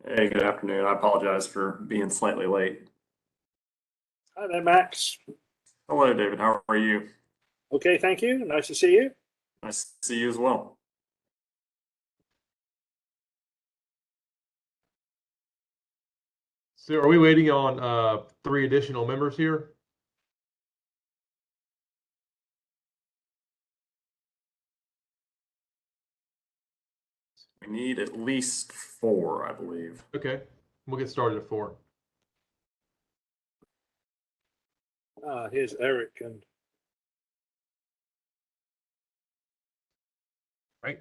Hey, good afternoon. I apologize for being slightly late. Hi there, Max. Hello, David. How are you? Okay, thank you. Nice to see you. Nice to see you as well. So are we waiting on 3 additional members here? We need at least 4, I believe. Okay, we'll get started at 4. Here's Eric and Right.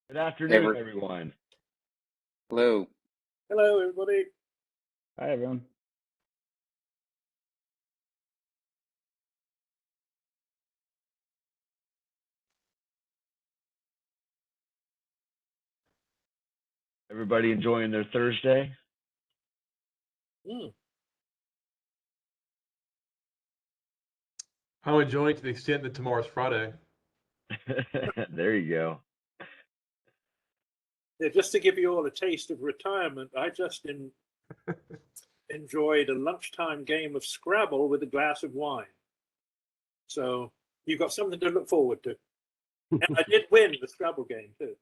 Good afternoon, everyone. Hello. hello, everybody. Hi, everyone. Everybody enjoying their Thursday? I'm enjoying to the extent that tomorrow's Friday. There you go. Yeah, just to give you all a taste of retirement, I just enjoyed a lunchtime game of Scrabble with a glass of wine. So you've got something to look forward to. And I did win the Scrabble game too.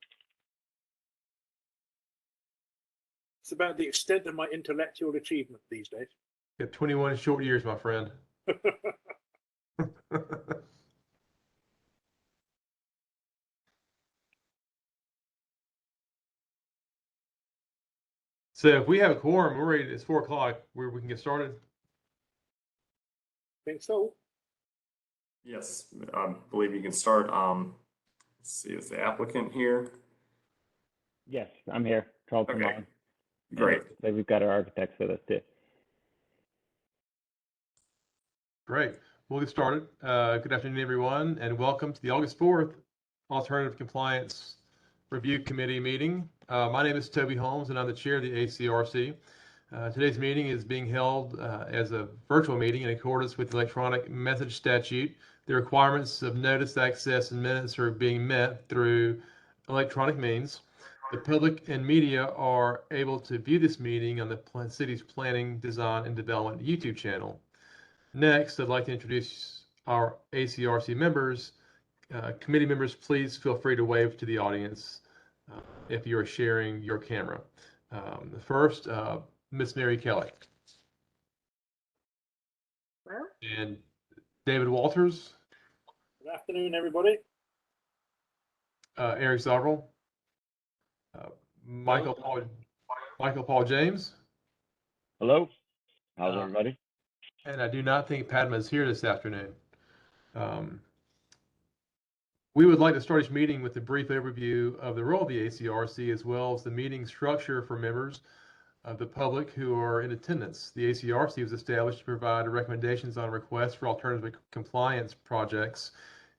It's about the extent of my intellectual achievement these days. You have 21 short years, my friend. So if we have a quorum, we're ready. It's 4 o'clock. We can get started. Think so. Yes, I believe you can start. Let's see, is the applicant here? Yes, I'm here. Carlton Okay, Long. great. And we've got our architects with us too. Great. We'll get started. Good afternoon, everyone, and welcome to the August 4th Alternative Compliance Review Committee meeting. My name is Toby Holmes, and I'm the chair of the ACRC. Today's meeting is being held as a virtual meeting in accordance with the electronic message statute. The requirements of notice, access, and minutes are being met through electronic means. The public and media are able to view this meeting on the city's Planning, Design, and Development YouTube channel. Next, I'd like to introduce our ACRC members. Committee members, please feel free to wave to the audience if you are sharing your camera. First, Miss Mary Kelly. Well, and David Walters. good afternoon, everybody. Eric Zoverill. Michael Paul James. Hello. How's everybody? And I do not think Padma is here this afternoon. We would like to start each meeting with a brief overview of the role of the ACRC, as well as the meeting structure for members of the public who are in attendance. The ACRC was established to provide recommendations on requests for alternative compliance projects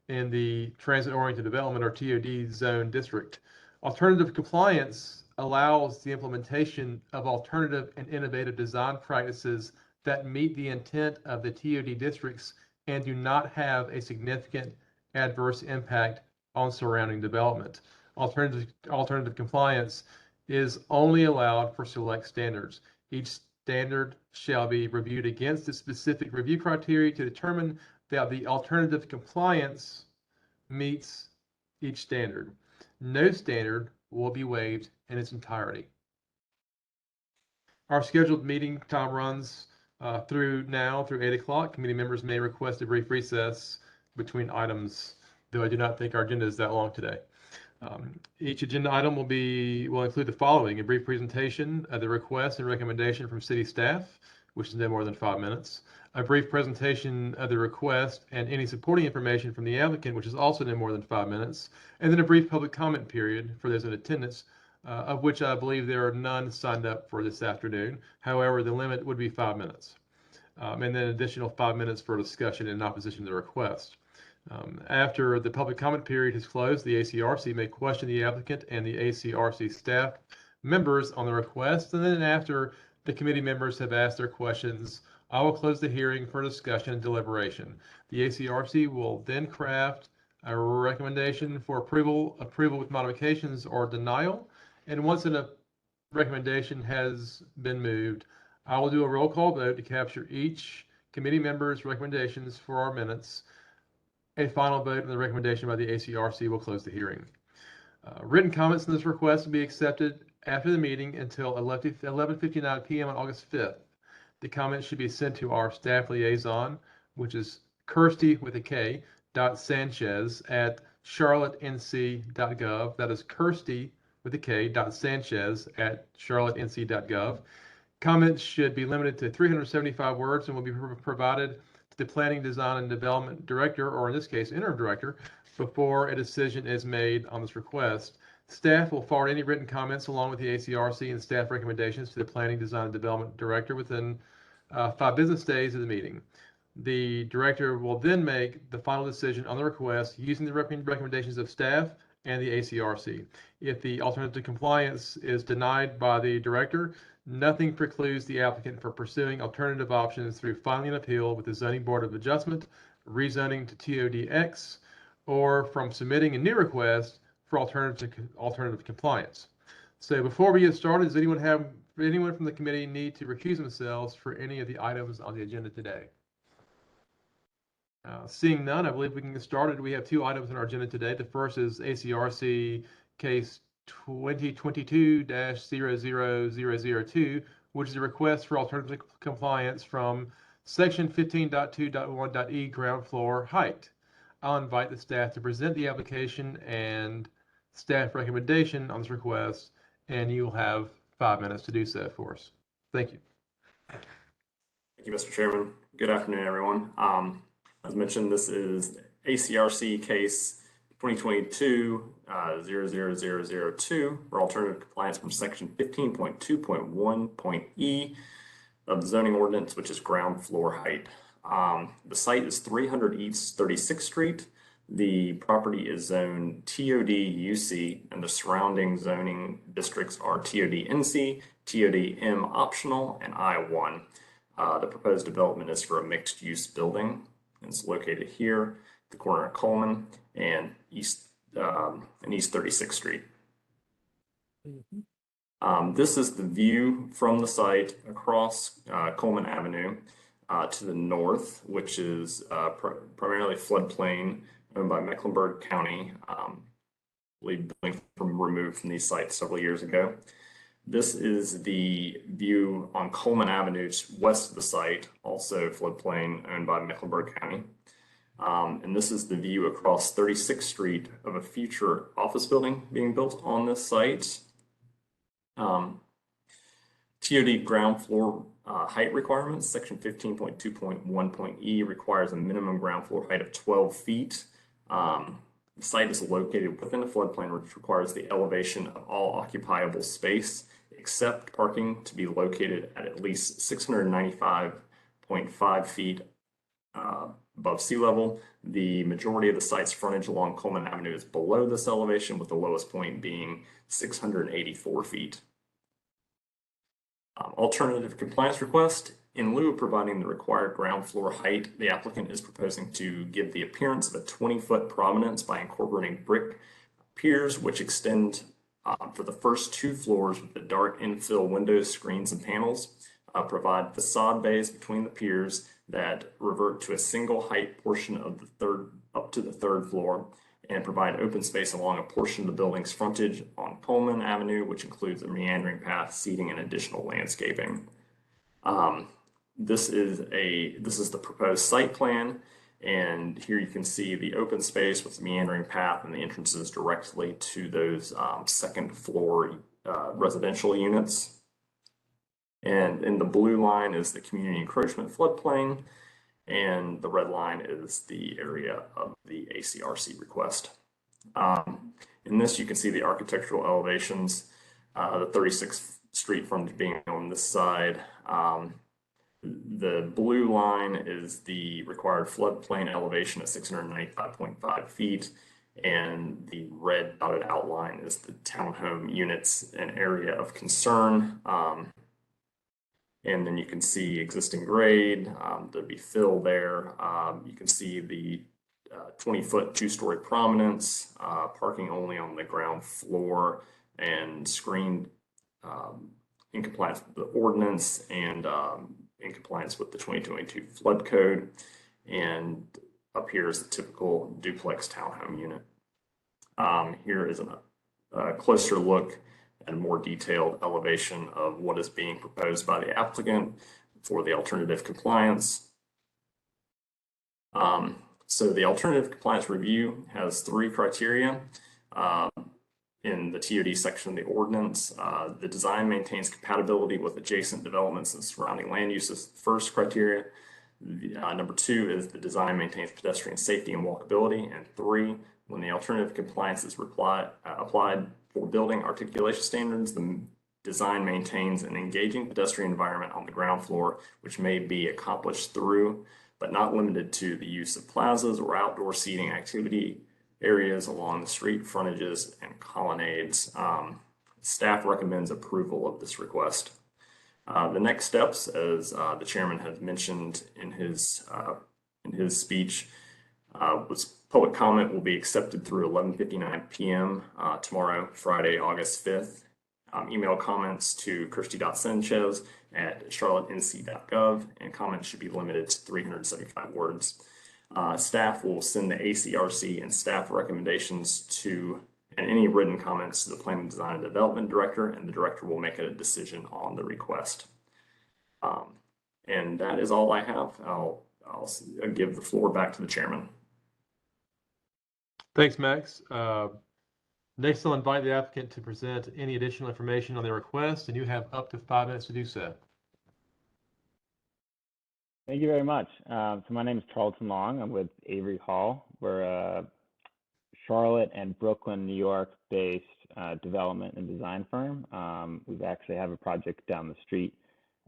in the Transit-Oriented Development, or TOD, zone district. Alternative compliance allows the implementation of alternative and innovative design practices that meet the intent of the TOD districts and do not have a significant adverse impact on surrounding development. Alternative compliance is only allowed for select standards. Each standard shall be reviewed against the specific review criteria to determine that the alternative compliance meets each standard. No standard will be waived in its entirety. Our scheduled meeting time runs through 8 o'clock. Committee members may request a brief recess between items, though I do not think our agenda is that long today. Each agenda item will include the following: a brief presentation of the request and recommendation from city staff, which is no more than 5 minutes, a brief presentation of the request and any supporting information from the applicant, which is also no more than 5 minutes, and then a brief public comment period for those in attendance, of which I believe there are none signed up for this afternoon. However, the limit would be 5 minutes, and then an additional 5 minutes for discussion in opposition to the request. After the public comment period is closed, the ACRC may question the applicant and the ACRC staff members on the request, and then after the committee members have asked their questions, I will close the hearing for discussion and deliberation. The ACRC will then craft a recommendation for approval with modifications, or denial. And once a recommendation has been moved, I will do a roll call vote to capture each committee member's recommendations for our minutes. A final vote on the recommendation by the ACRC will close the hearing. Written comments on this request will be accepted after the meeting until 11:59 p.m. on August 5th. The comments should be sent to our staff liaison, which is Kirsty with a K, .Sanchez at charlottenc.gov. That is Kirsty with a K, .Sanchez at charlottenc.gov. Comments should be limited to 375 words and will be provided to the Planning, Design, and Development Director, or in this case, Interim Director, before a decision is made on this request. Staff will forward any written comments along with the ACRC and staff recommendations to the Planning, Design, and Development Director within 5 business days of the meeting. The director will then make the final decision on the request using the recommendations of staff and the ACRC. If the alternative to compliance is denied by the director, nothing precludes the applicant from pursuing alternative options through filing an appeal with the Zoning Board of Adjustment, rezoning to TODX, or from submitting a new request for alternative compliance. So before we get started, does anyone from the committee need to recuse themselves for any of the items on the agenda today? Seeing none, I believe we can get started. We have 2 items on our agenda today. The first is ACRC case 2022-00002, which is a request for alternative compliance from section 15.2.1.e ground floor height. I'll invite the staff to present the application and staff recommendation on this request, and you'll have 5 minutes to do so for us. Thank you. Thank you, Mr. Chairman. Good afternoon, everyone. As mentioned, this is ACRC case 2022-00002 for alternative compliance from section 15.2.1.e of the zoning ordinance, which is ground floor height. The site is 300 East 36th Street. The property is zoned TOD-UC, and the surrounding zoning districts are TOD-NC, TOD-M optional, and I-1. The proposed development is for a mixed-use building. It's located here, the corner of Coleman and East 36th Street. This is the view from the site across Coleman Avenue to the north, which is primarily floodplain owned by Mecklenburg County. I believe buildings were removed from these sites several years ago. This is the view on Coleman Avenue west of the site, also floodplain owned by Mecklenburg County. And this is the view across 36th Street of a future office building being built on this site. TOD ground floor height requirements, section 15.2.1.e requires a minimum ground floor height of 12 feet. The site is located within a floodplain, which requires the elevation of all occupiable space except parking to be located at least 695.5 feet above sea level. The majority of the site's frontage along Coleman Avenue is below this elevation, with the lowest point being 684 feet. Alternative compliance request. In lieu of providing the required ground floor height, the applicant is proposing to give the appearance of a 20-foot prominence by incorporating brick piers, which extend for the first 2 floors with the dark infill windows, screens, and panels, provide facade bays between the piers that revert to a single height portion of the up to the 3rd floor, and provide open space along a portion of the building's frontage on Coleman Avenue, which includes a meandering path, seating, and additional landscaping. This is the proposed site plan, and here you can see the open space with the meandering path and the entrances directly to those 2nd floor residential units. And in the blue line is the community encroachment floodplain, and the red line is the area of the ACRC request. In this, you can see the architectural elevations, the 36th Street frontage being on this side. The blue line is the required floodplain elevation at 695.5 feet, and the red dotted outline is the townhome units, an area of concern. And then you can see existing grade, there'd be fill there. You can see the 20-foot two-story prominence, parking only on the ground floor, and screened in compliance with the ordinance and in compliance with the 2022 flood code. And up here is the typical duplex townhome unit. Here is a closer look and more detailed elevation of what is being proposed by the applicant for the alternative compliance. So the alternative compliance review has 3 criteria in the TOD section of the ordinance. The design maintains compatibility with adjacent developments and surrounding land uses. First criteria. Number 2 is the design maintains pedestrian safety and walkability. And 3, when the alternative compliance is applied for building articulation standards, the design maintains an engaging pedestrian environment on the ground floor, which may be accomplished through, but not limited to, the use of plazas or outdoor seating activity areas along the street frontages and colonnades. Staff recommends approval of this request. The next steps, as the chairman has mentioned in his speech, was public comment will be accepted through 11:59 p.m. Tomorrow, Friday, August 5th. Email comments to kirsty.sanchez@charlottenc.gov, and comments should be limited to 375 words. Staff will send the ACRC and staff recommendations to, and any written comments to, the Planning, Design, and Development Director, and the Director will make a decision on the request. And that is all I have. I'll give the floor back to the chairman. Thanks, Max. Next, I'll invite the applicant to present any additional information on their request, and you have up to 5 minutes to do so. Thank you very much. So my name is Charlton Long. I'm with Avery Hall. We're a Charlotte and Brooklyn, New York based development and design firm. We actually have a project down the street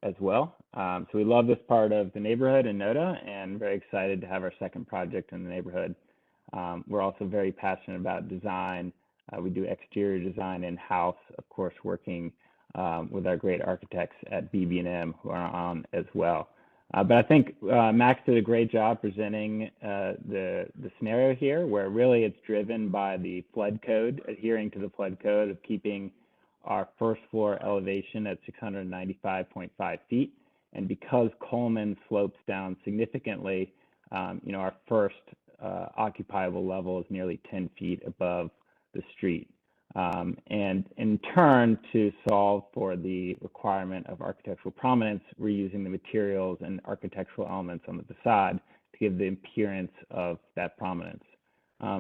as well. So we love this part of the neighborhood in NODA, and very excited to have our second project in the neighborhood. We're also very passionate about design. We do exterior design in-house, of course, working with our great architects at BB&M who are on as well. But I think Max did a great job presenting the scenario here, where really it's driven by the flood code, adhering to the flood code of keeping our first floor elevation at 695.5 feet. And because Coleman slopes down significantly, our first occupiable level is nearly 10 feet above the street. And in turn, to solve for the requirement of architectural prominence, we're using the materials and architectural elements on the facade to give the appearance of that prominence.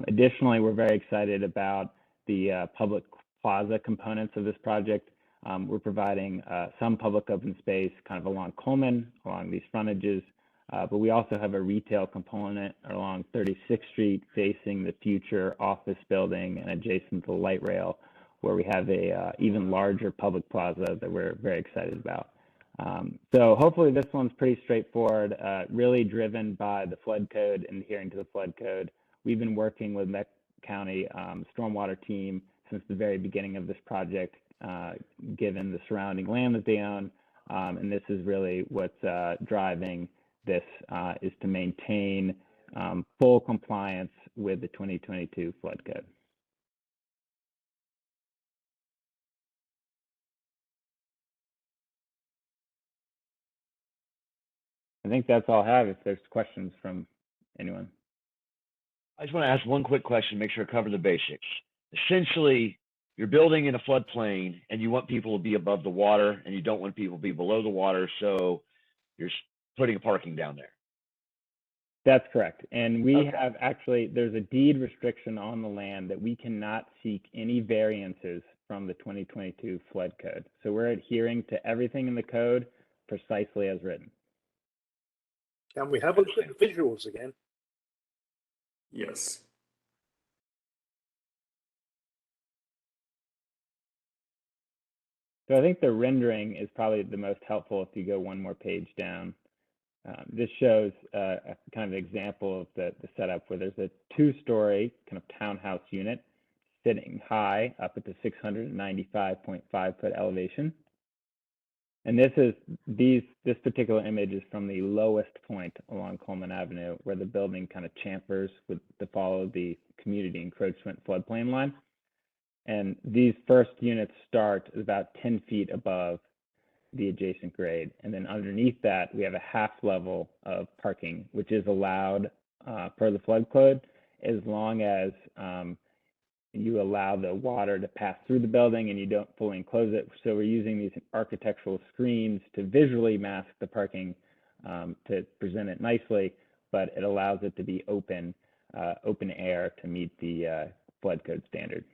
Additionally, we're very excited about the public plaza components of this project. We're providing some public open space kind of along Coleman, along these frontages, but we also have a retail component along 36th Street facing the future office building and adjacent to the light rail, where we have a even larger public plaza that we're very excited about. So hopefully this one's pretty straightforward, really driven by the flood code and adhering to the flood code. We've been working with Met County stormwater team since the very beginning of this project, given the surrounding land that they own, and this is really what's driving this is to maintain full compliance with the 2022 flood code. I think that's all I have if there's questions from anyone. I just want to ask one quick question, make sure I cover the basics. Essentially, you're building in a floodplain and you want people to be above the water and you don't want people to be below the water, so you're putting a parking down there. That's correct. And we Okay. have actually, there's a deed restriction on the land that we cannot seek any variances from the 2022 flood code. So we're adhering to everything in the code precisely as written. Can we have a look at the visuals again? Yes. So I think the rendering is probably the most helpful if you go one more page down. This shows a kind of example of the setup where there's a two-story kind of townhouse unit sitting high up at the 695.5 foot elevation. And this particular image is from the lowest point along Coleman Avenue, where the building kind of chamfers to follow the community encroachment floodplain line. And these first units start about 10 feet above the adjacent grade. And then underneath that, we have a half level of parking, which is allowed per the flood code, as long as you allow the water to pass through the building and you don't fully enclose it. So we're using these architectural screens to visually mask the parking to present it nicely, but it allows it to be open air to meet the flood code standard.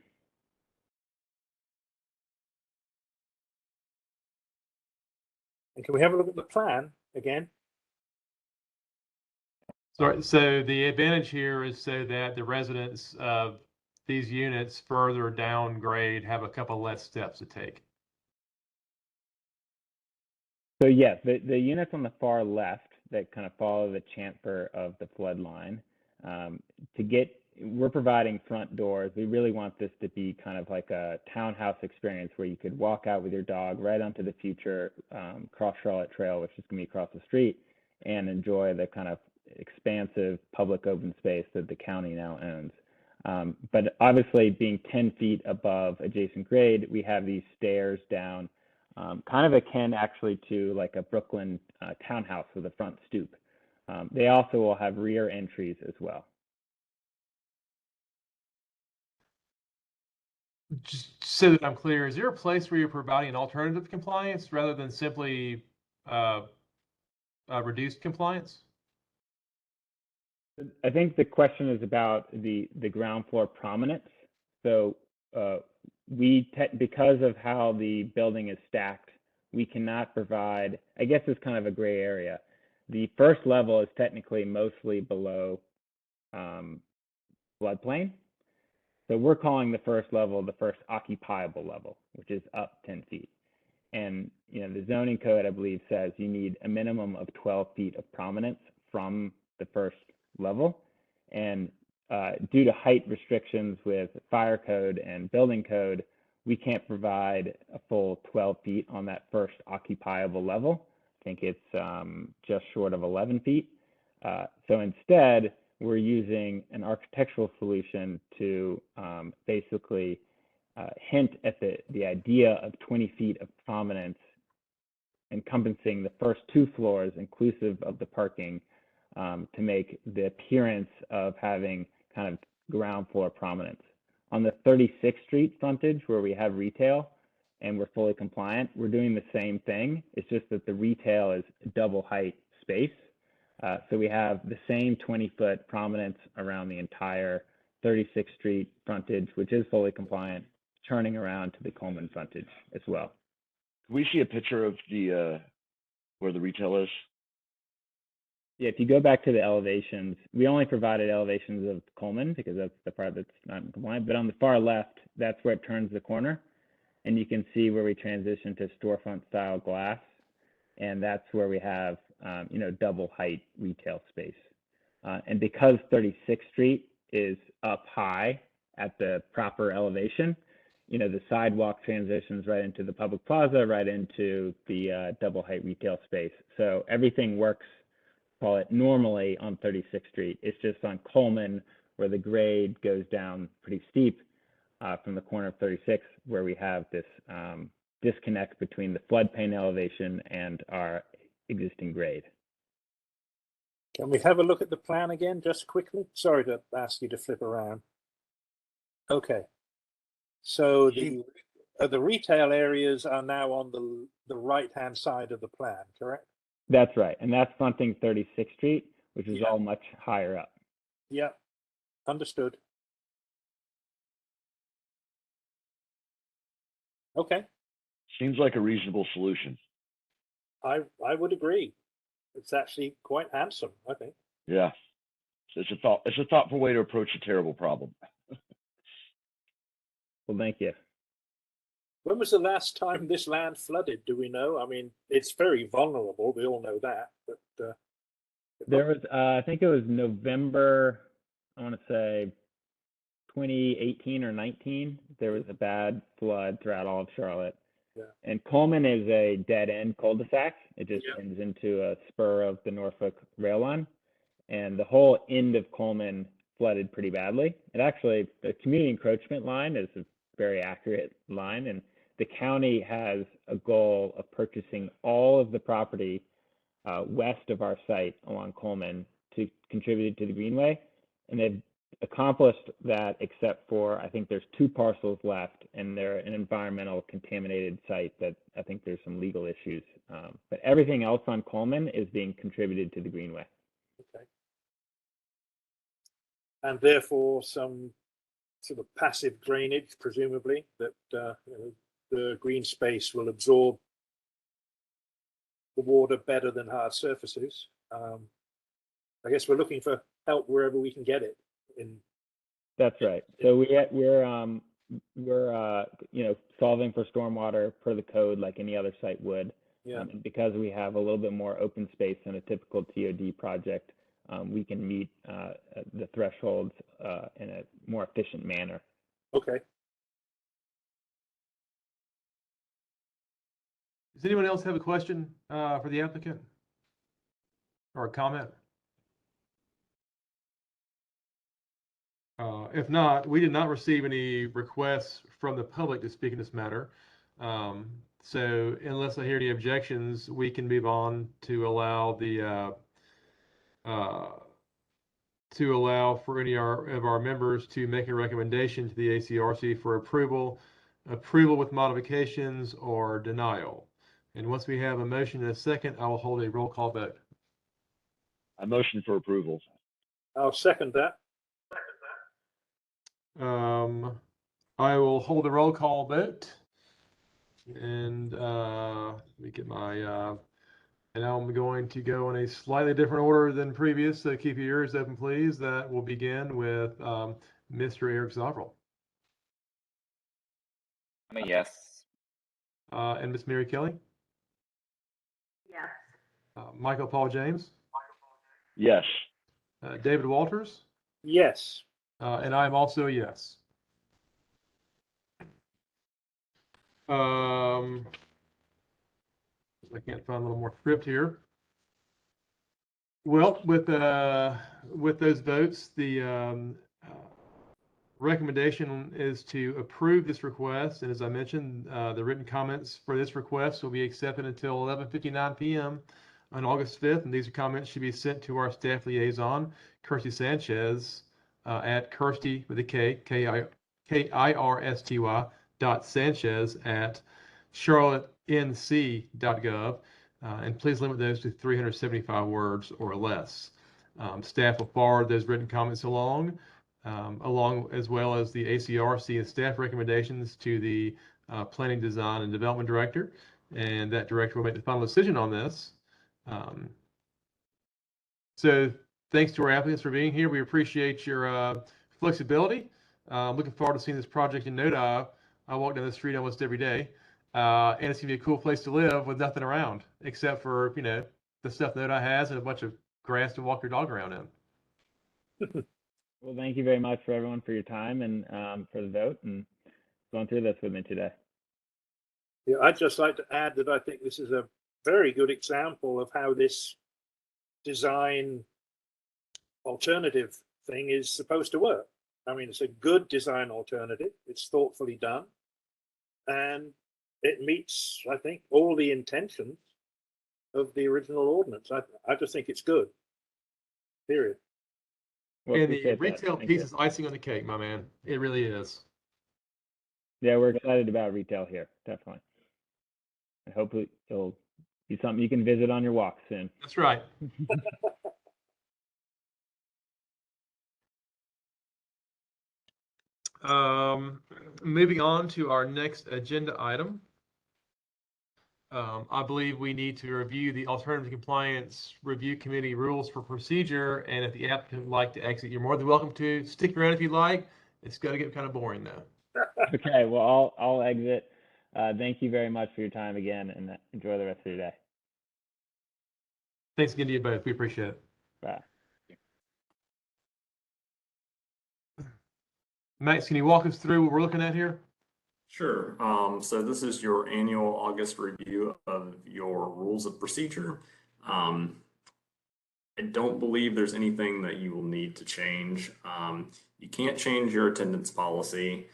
And can we have a look at the plan again? Sorry, so the advantage here is so that the residents of these units further downgrade have a couple less steps to take. So yes, the units on the far left that kind of follow the chamfer of the flood line, we're providing front doors. We really want this to be kind of like a townhouse experience where you could walk out with your dog right onto the future Cross Charlotte Trail, which is going to be across the street, and enjoy the kind of expansive public open space that the county now owns. But obviously, being 10 feet above adjacent grade, we have these stairs down, kind of akin actually to like a Brooklyn townhouse with a front stoop. They also will have rear entries as well. Just so that I'm clear, is there a place where you're providing an alternative compliance rather than simply reduced compliance? I think the question is about the ground floor prominence. So because of how the building is stacked, we cannot provide, I guess it's kind of a gray area. The first level is technically mostly below floodplain. So we're calling the first level the first occupiable level, which is up 10 feet. And the zoning code, I believe, says you need a minimum of 12 feet of prominence from the first level. And due to height restrictions with fire code and building code, we can't provide a full 12 feet on that first occupiable level. I think it's just short of 11 feet. So instead, we're using an architectural solution to basically hint at the idea of 20 feet of prominence encompassing the first 2 floors inclusive of the parking to make the appearance of having kind of ground floor prominence. On the 36th Street frontage where we have retail and we're fully compliant, we're doing the same thing. It's just that the retail is double height space. So we have the same 20-foot prominence around the entire 36th Street frontage, which is fully compliant, turning around to the Coleman frontage as well. Can we see a picture of the where the retail is? Yeah, if you go back to the elevations, we only provided elevations of Coleman because that's the part that's not compliant. But on the far left, that's where it turns the corner. And you can see where we transition to storefront style glass. And that's where we have, double height retail space. And because 36th Street is up high at the proper elevation, the sidewalk transitions right into the public plaza, right into the double height retail space. So everything works, call it normally on 36th Street. It's just on Coleman where the grade goes down pretty steep from the corner of 36th, where we have this disconnect between the floodplain elevation and our existing grade. Can we have a look at the plan again, just quickly? Sorry to ask you to flip around. Okay. So the retail areas are now on the right-hand side of the plan, correct? That's right. And that's fronting 36th Street, which is all much higher up. Yeah, understood. Okay, Seems like a reasonable solution. I would agree. It's actually quite handsome, I think. Yeah. So it's a thoughtful way to approach a terrible problem. Well, thank you. When was the last time this land flooded? Do we know? I mean, it's very vulnerable. We all know that. But there was, I think it was November, I want to say 2018 or 19, there was a bad flood throughout all of Charlotte. Yeah. And Coleman is a dead-end cul-de-sac. It just Yeah. ends into a spur of the Norfolk rail line. And the whole end of Coleman flooded pretty badly. And actually, the community encroachment line is a very accurate line. And the county has a goal of purchasing all of the property west of our site along Coleman to contribute to the Greenway. And they've accomplished that, except for, I think there's 2 parcels left, and they're an environmental contaminated site that I think there's some legal issues. But everything else on Coleman is being contributed to the Greenway. Okay. And therefore some sort of passive drainage, presumably, that the green space will absorb the water better than hard surfaces. I guess we're looking for help wherever we can get it. That's right. So we're solving for stormwater per the code like any other site would. Yeah. And because we have a little bit more open space than a typical TOD project, we can meet the thresholds in a more efficient manner. Okay. Does anyone else have a question for the applicant or a comment? If not, we did not receive any requests from the public to speak in this matter. So unless I hear any objections, we can move on to allow for any of our members to make a recommendation to the ACRC for approval with modifications, or denial. And once we have a motion and a second, I will hold a roll call vote. I motion for approval. I'll second that. I will hold a roll call vote, and let me get my and now I'm going to go in a slightly different order than previous, so keep your ears open, please. That will begin with Mr. Eric Zovrel. I'm a yes. And Miss Mary Kelly. Yes. Michael Paul James. Yes. David Walters. Yes. And I'm also a yes. I can't find a little more script here. Well, with those votes, the recommendation is to approve this request. And as I mentioned, the written comments for this request will be accepted until 11:59 p.m. on August 5th. And these comments should be sent to our staff liaison, Kirsty Sanchez, at Kirsty with a Kirsty .Sanchez at charlottenc.gov. And please limit those to 375 words or less. Staff will forward those written comments along as well as the ACRC and staff recommendations to the Planning, Design, and Development Director. And that director will make the final decision on this. So thanks to our applicants for being here. We appreciate your flexibility. Looking forward to seeing this project in NODA. I walk down the street almost every day. And it's gonna be a cool place to live with nothing around except for, the stuff NODA has and a bunch of grass to walk your dog around in. Well, thank you very much for everyone for your time and for the vote and going through this with me today. Yeah, I'd just like to add that I think this is a very good example of how this design alternative thing is supposed to work. I mean, it's a good design alternative. It's thoughtfully done. And it meets, I think, all the intentions of the original ordinance. I just think it's good. Period. Well, And the appreciate that. retail Thank piece you. is icing on the cake, my man. It really is. Yeah, we're excited about retail here, definitely. I hope it'll be something you can visit on your walk soon. That's right. Moving on to our next agenda item. I believe we need to review the Alternative Compliance Review Committee rules for procedure. And if the applicant would like to exit, you're more than welcome to. Stick around if you like. It's going to get kind of boring though. Okay, well, I'll exit. Thank you very much for your time again, and enjoy the rest of your day. Thanks again to you both. We appreciate it. Bye. Max, can you walk us through what we're looking at here? Sure. So this is your annual August review of your rules of procedure. I don't believe there's anything that you will need to change. You can't change your attendance policy.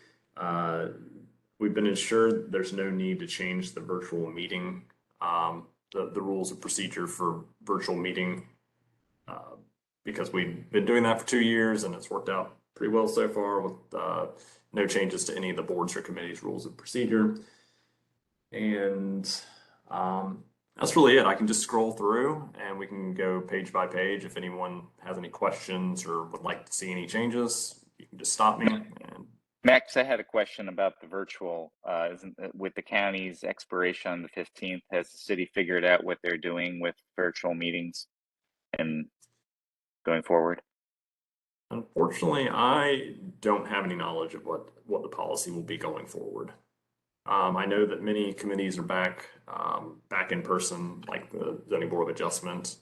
We've been assured there's no need to change the virtual meeting, the rules of procedure for virtual meeting, because we've been doing that for 2 years and it's worked out pretty well so far with no changes to any of the boards or committees' rules of procedure. And that's really it. I can just scroll through and we can go page by page. If anyone has any questions or would like to see any changes, you can just stop me. And Max, I had a question about the virtual. With the county's expiration on the 15th, has the city figured out what they're doing with virtual meetings and going forward? unfortunately, I don't have any knowledge of what the policy will be going forward. I know that many committees are back in person, like the zoning board of adjustment.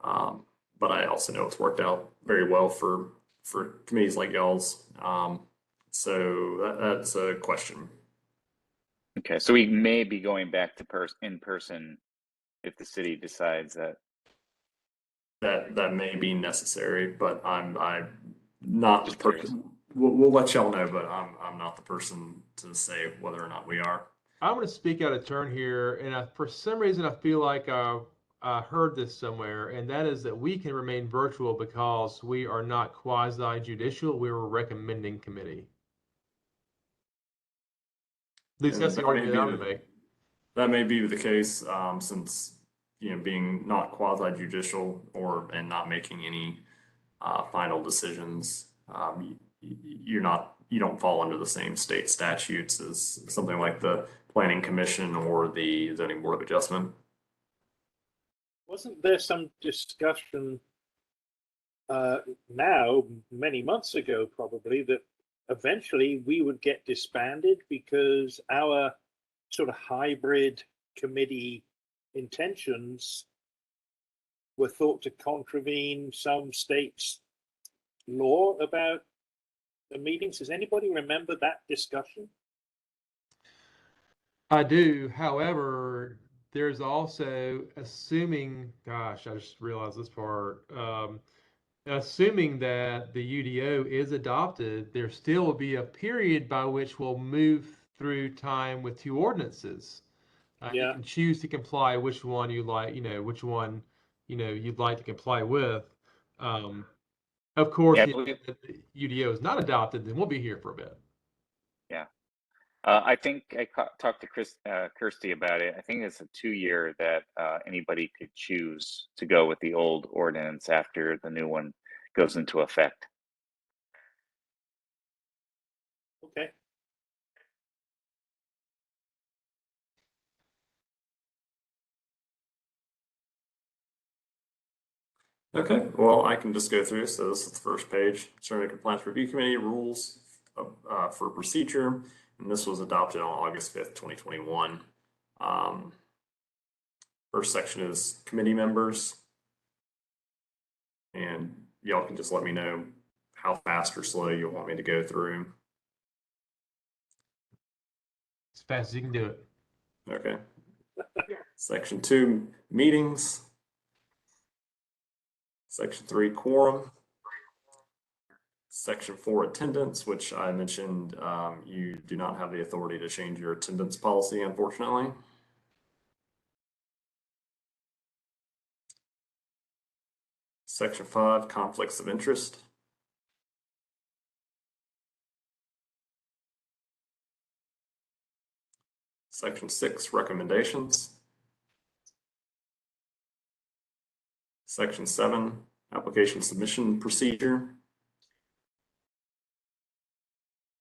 But I also know it's worked out very well for committees like y'all's. So that's a question. Okay, so we may be going back to in person if the city decides that. That may be necessary, but I'm not the person. We'll let y'all know, but I'm not the person to say whether or not we are. I'm going to speak out of turn here, and for some reason I feel like I heard this somewhere, and that is that we can remain virtual because we are not quasi-judicial. We're a recommending committee. At least that's the argument I would make. That may be the case, since being not quasi-judicial and not making any final decisions, you don't fall under the same state statutes as something like the Planning Commission or the Zoning Board of Adjustment. Wasn't there some discussion now, many months ago probably, that eventually we would get disbanded because our sort of hybrid committee intentions were thought to contravene some state's law about the meetings? Does anybody remember that discussion? I do. However, there's also assuming, gosh, I just realized this part. Assuming that the UDO is adopted, there still will be a period by which we'll move through time with 2 ordinances. You can choose to comply which one you like, which one, you'd like to comply with. Of course, Yeah, if the UDO is not adopted, then we'll be here for a bit. yeah. I think I talked to Kirsty about it. I think it's a 2-year that anybody could choose to go with the old ordinance after the new one goes into effect. Okay. Okay, well, I can just go through. So this is the first page, Survey Compliance Review Committee rules for procedure, and this was adopted on August 5th, 2021. First section is committee members, and y'all can just let me know how fast or slow you want me to go through. As fast as you can do it. Okay. Section 2, meetings. Section 3, quorum. Section 4, attendance, which I mentioned you do not have the authority to change your attendance policy, unfortunately. Section 5, conflicts of interest. Section 6, recommendations. Section 7, application submission procedure.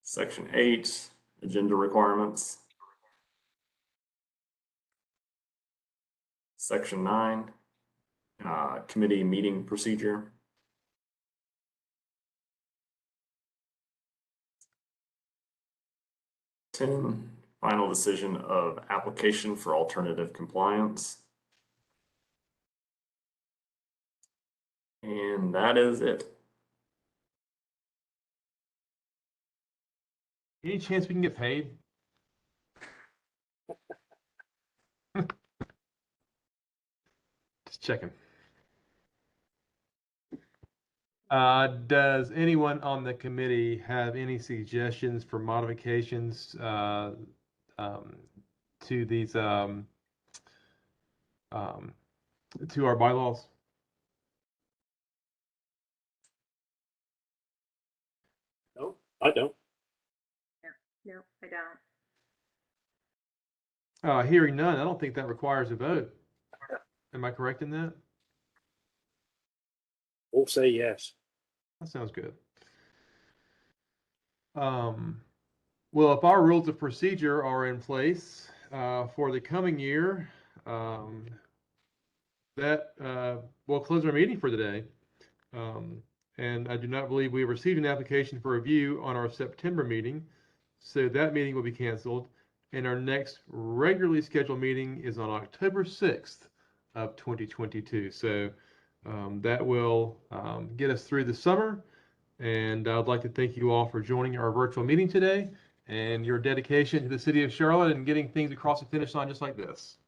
Section 8, agenda requirements. Section 9, committee meeting procedure. Final decision of application for alternative compliance. And that is it. Any chance we can get paid? Just checking. Does anyone on the committee have any suggestions for modifications to these to our bylaws? No, I don't. No, I don't. Hearing none, I don't think that requires a vote. Am I correct in that? All say yes. That sounds good. Well, if our rules of procedure are in place for the coming year, that will close our meeting for today. And I do not believe we received an application for review on our September meeting, so that meeting will be canceled. And our next regularly scheduled meeting is on October 6th of 2022. So that will get us through the summer. And I'd like to thank you all for joining our virtual meeting today and your dedication to the city of Charlotte and getting things across the finish line just like this.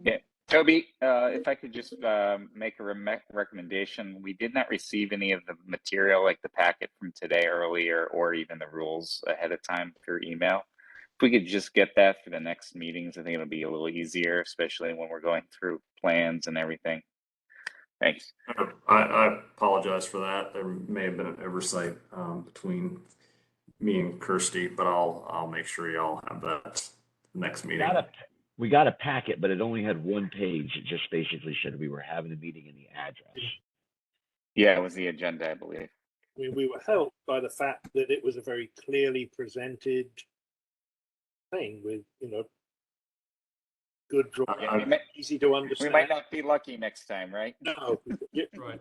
Yeah, Toby, if I could just make a recommendation. We did not receive any of the material, like the packet from today earlier, or even the rules ahead of time through email. If we could just get that for the next meetings, I think it'll be a little easier, especially when we're going through plans and everything. Thanks. I apologize for that. There may have been an oversight between me and Kirsty, but I'll make sure y'all have that next meeting. We got a packet, but it only had one page. It just basically said we were having a meeting in the address. Yeah, it was the agenda, I believe. I mean, we were helped by the fact that it was a very clearly presented thing with, good drawing, easy to understand. We might not be lucky next time, right? No. Right.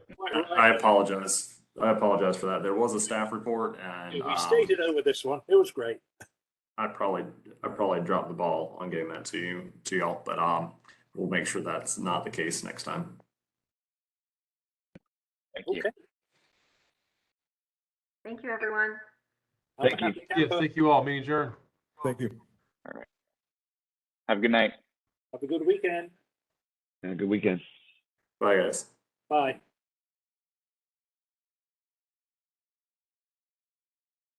I apologize. I apologize for that. There was a staff report, and We stated over this one. It was great. I probably dropped the ball on getting that to y'all, but we'll make sure that's not the case next time. Thank you. Okay. Thank you, everyone. Thank you. Yes, thank you all. Meeting adjourned. Thank you. All right. Have a good night. Have a good weekend. And a good weekend. Bye, guys. Bye.